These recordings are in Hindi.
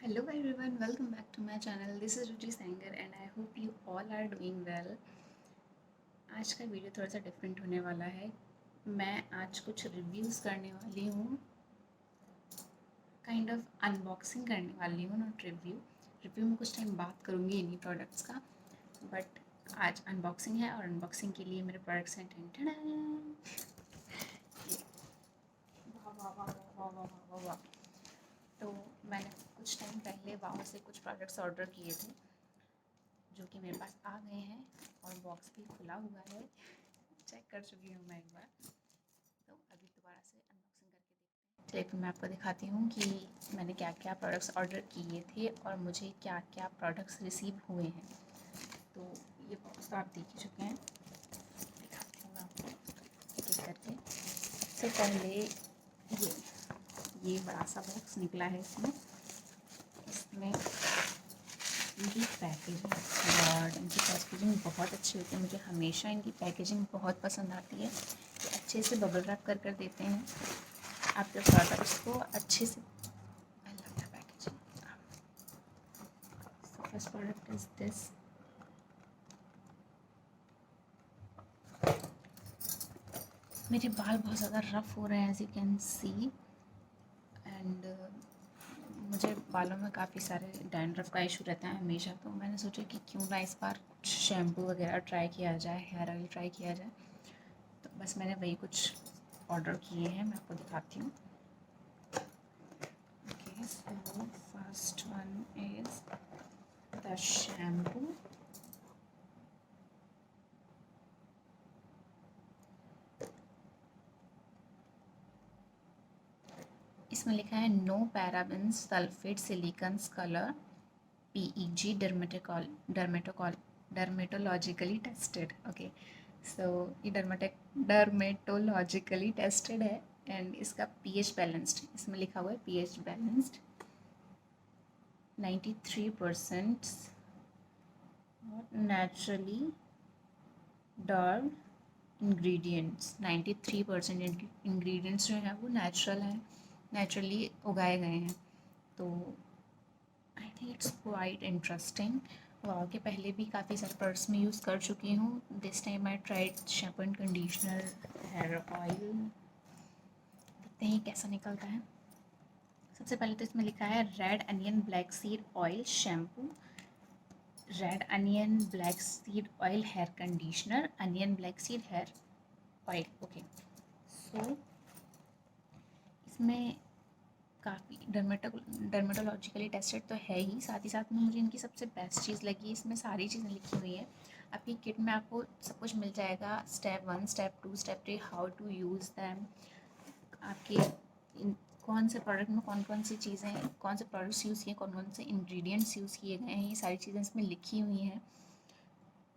Hello everyone, welcome back to my channel. This is Ruchi Sanger and I hope you all are doing well. आज का वीडियो थोड़ा सा डिफरेंट होने वाला है. मैं आज कुछ रिव्यूज़ करने वाली हूँ, काइंड ऑफ अनबॉक्सिंग करने वाली हूँ, नॉट रिव्यू. रिव्यू में कुछ टाइम बात करूँगी इन्हीं प्रोडक्ट्स का, बट आज अनबॉक्सिंग है और अनबॉक्सिंग के लिए मेरे प्रोडक्ट्स हैं. वाह वाह वाह वाह वाह वाह वाह. तो मैंने कुछ टाइम पहले वाव से कुछ प्रोडक्ट्स ऑर्डर किए थे जो कि मेरे पास आ गए हैं और बॉक्स भी खुला हुआ है. चेक कर चुकी हूँ मैं एक बार, तो अभी दोबारा से अनबॉक्सिंग करके देखते हैं. चलिए फिर मैं आपको दिखाती हूँ कि मैंने क्या क्या प्रोडक्ट्स ऑर्डर किए थे और मुझे क्या क्या प्रोडक्ट्स रिसीव हुए हैं. तो ये बॉक्स तो आप देख ही चुके हैं, दिखाती हूँ मैं आपको एक एक करके. सबसे पहले ये बड़ा सा बॉक्स निकला है. इसमें इनकी पैकेजिंग, गॉड इनकी पैकेजिंग बहुत अच्छी होती है. मुझे हमेशा इनकी पैकेजिंग बहुत पसंद आती है कि अच्छे से बबल रैप कर देते हैं आपके प्रोडक्ट्स को अच्छे से. I love the packaging. So first product is this. मेरे बाल बहुत ज़्यादा रफ़ हो रहे हैं as you can see, and मुझे बालों में काफ़ी सारे डैंड्रफ का इशू रहता है हमेशा. तो मैंने सोचा कि क्यों ना इस बार कुछ शैम्पू वगैरह ट्राई किया जाए, हेयर ऑयल ट्राई किया जाए. तो बस मैंने वही कुछ ऑर्डर किए हैं, मैं आपको दिखाती हूँ. Okay, so first one is the shampoo. इसमें लिखा है no parabens sulphate silicones colour PEG dermatologically tested. Okay, so ये डर्मेटोलॉजिकली टेस्टेड है एंड इसका pH बैलेंस्ड, इसमें लिखा हुआ है pH balanced 93% naturally derived ingredients. 93% ingredients जो हैं वो नेचुरल हैं, नेचुरली उगाए गए हैं. तो I think it's quite interesting. Wow के पहले भी काफ़ी सारे प्रोडक्ट्स में यूज़ कर चुकी हूँ. This time I tried shampoo and conditioner hair oil. देखते हैं कैसा निकलता है. सबसे पहले तो इसमें लिखा है red onion black seed oil shampoo, red onion black seed oil hair conditioner, onion black seed hair oil. Okay, so इसमें काफ़ी डर्मेटोलॉजिकली टेस्टेड तो है ही, साथ ही साथ में मुझे इनकी सबसे बेस्ट चीज़ लगी, इसमें सारी चीज़ें लिखी हुई हैं. आपकी किट में आपको सब कुछ मिल जाएगा. Step 1, step 2, step 3, how to use them. आपके कौन से प्रोडक्ट में कौन कौन सी चीज़ें, कौन से प्रोडक्ट्स यूज़ किए, कौन कौन से इंग्रेडिएंट्स यूज़ किए गए हैं, ये सारी चीज़ें इसमें लिखी हुई हैं.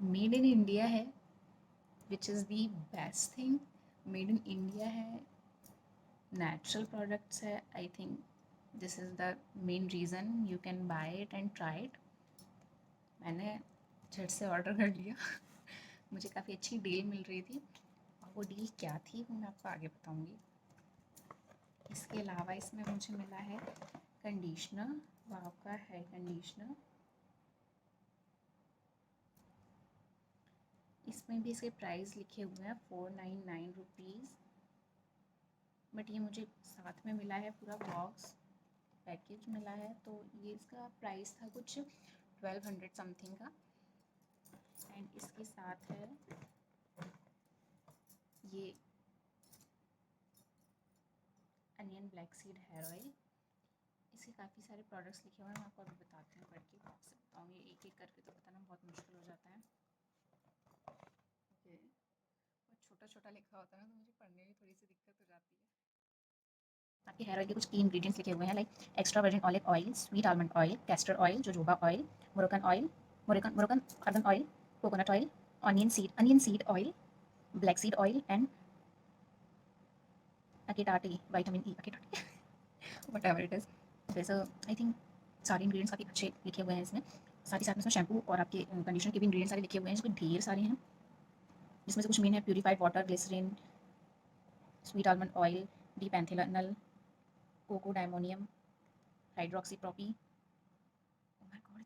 मेड इन इंडिया है, which is the best thing. Made in India है, नेचुरल प्रोडक्ट्स है. I think this is the main reason you can buy it and try it. मैंने झट से ऑर्डर कर लिया. मुझे काफ़ी अच्छी डील मिल रही थी और वो डील क्या थी वो मैं आपको आगे बताऊँगी. इसके अलावा इसमें मुझे मिला है कंडीशनर, वाव का हेयर कंडीशनर. इसमें भी इसके प्राइस लिखे हुए हैं 499 रुपीज़, बट ये मुझे साथ में मिला है पूरा बॉक्स पैकेज मिला है. तो ये इसका प्राइस था कुछ 1200 समथिंग का. एंड इसके साथ है ये onion black seed hair oil. इसके काफ़ी सारे प्रोडक्ट्स लिखे हुए हैं, मैं आपको अभी बताती हूँ, पढ़ के आपसे बताऊँगी एक एक करके, तो बताना बहुत मुश्किल हो जाता है. ओके, और छोटा छोटा लिखा होता है ना, तो मुझे पढ़ने में थोड़ी सी दिक्कत हो जाती है. आपके हेयर ऑयल के कुछ की इंग्रेडिएंट्स लिखे हुए हैं, like extra virgin olive oil, sweet almond oil, castor oil, jojoba oil, Moroccan argan oil, coconut oil, onion seed oil, black seed oil and acetate vitamin E acetate whatever it is. वैसे आई थिंक सारे इंग्रेडिएंट्स काफ़ी अच्छे लिखे हुए हैं इसमें. साथ ही साथ में इसमें शैम्पू और आपके कंडीशनर के भी इंग्रेडिएंट्स सारे लिखे हुए हैं, जिसमें ढेर सारे हैं. जिसमें से कुछ मेन है purified water, glycerine, sweet almond oil, D panthenol, cocodimonium, hydroxy propyl,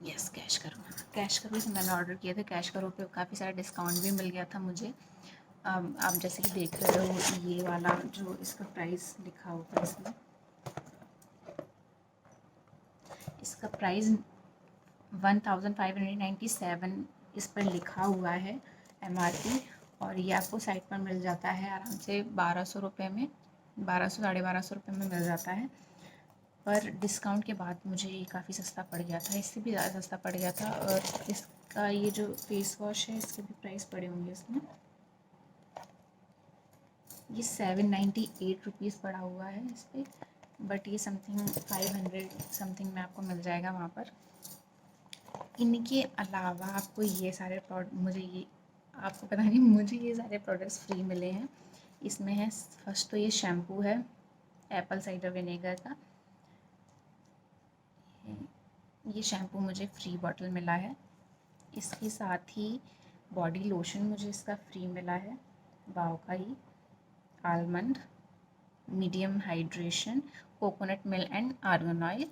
yes, कैश करो से मैंने ऑर्डर किए थे। कैश करो पे काफ़ी सारा डिस्काउंट भी मिल गया था मुझे। आप जैसे कि देख रहे हो, ये वाला जो इसका प्राइस लिखा होगा इसमें, इसका प्राइस 1597 इस पर लिखा हुआ है MRP। और ये आपको साइट पर मिल जाता है आराम से 1200 रुपये में, 1200 साढ़े 1200 रुपये में मिल जाता है। पर डिस्काउंट के बाद मुझे ये काफ़ी सस्ता पड़ गया था, इससे भी ज़्यादा सस्ता पड़ गया था। और इसका ये जो फेस वॉश है, इसके भी प्राइस पड़े होंगे इसमें। ये 798 रुपीज़ पड़ा हुआ है इस पर, बट ये समथिंग 500 समथिंग में आपको मिल जाएगा वहाँ पर। इनके अलावा आपको ये सारे प्रोडक्ट, मुझे ये आपको पता नहीं, मुझे ये सारे प्रोडक्ट्स फ्री मिले हैं। इसमें है फर्स्ट तो ये शैम्पू है एप्पल साइडर विनेगर का। ये शैम्पू मुझे फ्री बॉटल मिला है। इसके साथ ही बॉडी लोशन मुझे इसका फ्री मिला है, वाव का ही almond medium hydration coconut milk and argan oil.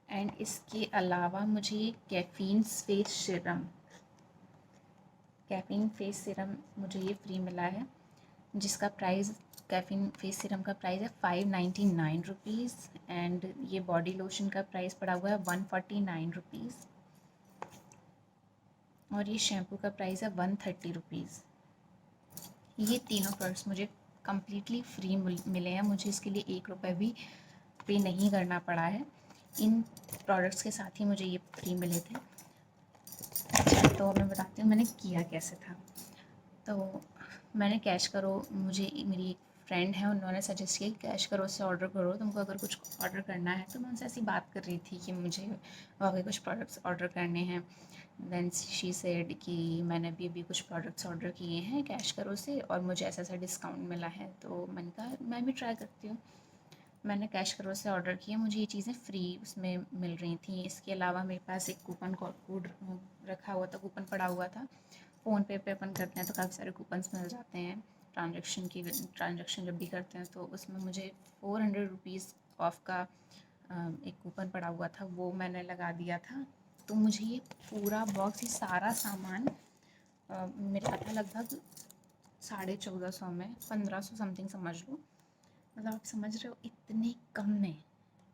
And इसके अलावा मुझे ये कैफ़ीन फेस सीरम मुझे ये फ्री मिला है, जिसका प्राइस, कैफ़ीन फेस सीरम का प्राइस है 599 रुपीज़। एंड ये बॉडी लोशन का प्राइस पड़ा हुआ है 149 रुपीज़। और ये शैम्पू का प्राइस है 130 रुपीज़। ये तीनों प्रोडक्ट्स मुझे कम्प्लीटली फ्री मिले हैं, मुझे इसके लिए 1 रुपये भी पे नहीं करना पड़ा है। इन प्रोडक्ट्स के साथ ही मुझे ये फ्री मिले थे। अच्छा, तो मैं बताती हूँ मैंने किया कैसे था। तो मैंने कैश करो, मुझे मेरी एक फ्रेंड है, उन्होंने सजेस्ट किया कि कैश करो से ऑर्डर करो, तुमको अगर कुछ ऑर्डर करना है। तो मैं उनसे ऐसी बात कर रही थी कि मुझे वाकई कुछ प्रोडक्ट्स ऑर्डर करने हैं। देन शी सेड कि मैंने अभी कुछ प्रोडक्ट्स ऑर्डर किए हैं कैश करो से और मुझे ऐसा ऐसा डिस्काउंट मिला है। तो मैंने कहा मैं भी ट्राई करती हूँ। मैंने कैश करो से ऑर्डर किया, मुझे ये चीज़ें फ्री उसमें मिल रही थी। इसके अलावा मेरे पास एक कूपन कोड रखा हुआ था, कूपन पड़ा हुआ था। फ़ोनपे पे अपन करते हैं तो काफ़ी सारे कूपन्स मिल जाते हैं ट्रांजैक्शन जब भी करते हैं। तो उसमें मुझे 400 रुपीज़ ऑफ का एक कूपन पड़ा हुआ था, वो मैंने लगा दिया था। तो मुझे ये पूरा बॉक्स, ये सारा सामान मिला था लगभग 1450 में, 1500 समथिंग समझ लो। मतलब आप समझ रहे हो इतने कम में।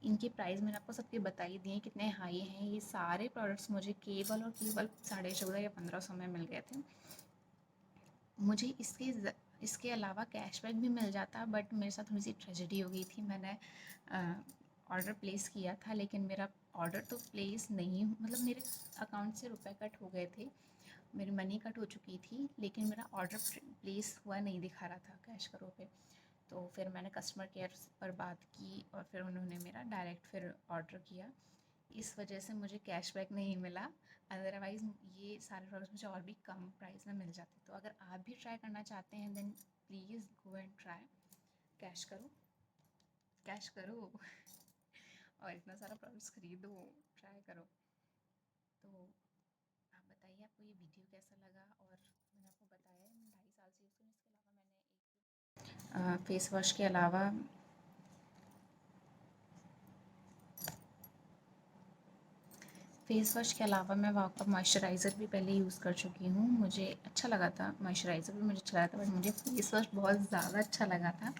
इनके प्राइस मैंने आपको सबके बता ही दिए कितने हाई हैं। ये सारे प्रोडक्ट्स मुझे केवल और केवल 1450 या 1500 में मिल गए थे। मुझे इसके अलावा कैशबैक भी मिल जाता, बट मेरे साथ थोड़ी सी ट्रेजेडी हो गई थी। मैंने ऑर्डर प्लेस किया था, लेकिन मेरा ऑर्डर तो प्लेस नहीं, मतलब मेरे अकाउंट से रुपए कट हो गए थे, मेरी मनी कट हो चुकी थी, लेकिन मेरा ऑर्डर प्लेस हुआ नहीं दिखा रहा था कैश करो पे। तो फिर मैंने कस्टमर केयर पर बात की और फिर उन्होंने मेरा डायरेक्ट फिर ऑर्डर किया। इस वजह से मुझे कैशबैक नहीं मिला, अदरवाइज़ ये सारे प्रोडक्ट्स मुझे और भी कम प्राइस में मिल जाते। तो अगर आप भी ट्राई करना चाहते हैं then please go and try. Cash करो, कैश करो और इतना सारा प्रोडक्ट्स खरीदो, ट्राई करो। तो आप बताइए आपको ये वीडियो कैसा लगा। और मैंने आपको बताया मैं 2.5 साल से यूज़ करूँ। इसके अलावा मैंने एक फेस वॉश के अलावा मैं वाव का मॉइस्चराइज़र भी पहले यूज़ कर चुकी हूँ, मुझे अच्छा लगा था। मॉइस्चराइज़र भी मुझे अच्छा लगा था, बट मुझे फेस वॉश बहुत ज़्यादा अच्छा लगा था।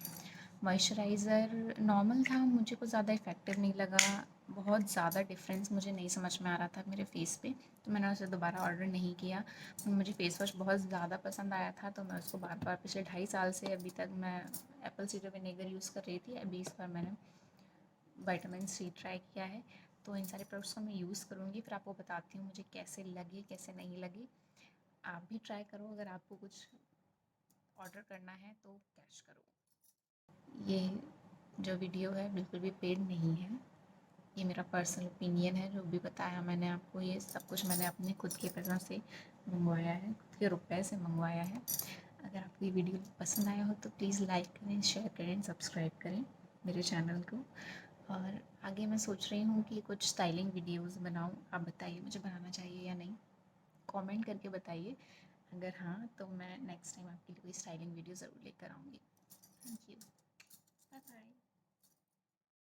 मॉइस्चराइज़र नॉर्मल था, मुझे कुछ ज़्यादा इफ़ेक्टिव नहीं लगा, बहुत ज़्यादा डिफरेंस मुझे नहीं समझ में आ रहा था मेरे फेस पे। तो मैंने उसे दोबारा ऑर्डर नहीं किया। मुझे फेस वॉश बहुत ज़्यादा पसंद आया था, तो मैं उसको बार बार पिछले 2.5 साल से अभी तक मैं एप्पल साइडर विनेगर यूज़ कर रही थी। अभी इस बार मैंने विटामिन C ट्राई किया है। तो इन सारे प्रोडक्ट्स को मैं यूज़ करूँगी, फिर आपको बताती हूँ मुझे कैसे लगे कैसे नहीं लगे। आप भी ट्राई करो, अगर आपको कुछ ऑर्डर करना है तो कैश करो। ये जो वीडियो है बिल्कुल भी पेड नहीं है, ये मेरा पर्सनल ओपिनियन है। जो भी बताया मैंने आपको, ये सब कुछ मैंने अपने खुद के पैसों से मंगवाया है, खुद के रुपए से मंगवाया है। अगर आपको ये वीडियो पसंद आया हो तो प्लीज़ लाइक करें, शेयर करें, सब्सक्राइब करें मेरे चैनल को। और आगे मैं सोच रही हूँ कि कुछ स्टाइलिंग वीडियोस बनाऊँ। आप बताइए मुझे बनाना चाहिए या नहीं, कमेंट करके बताइए। अगर हाँ तो मैं नेक्स्ट टाइम आपके लिए कोई स्टाइलिंग वीडियो ज़रूर लेकर आऊँगी। Thank you, bye bye.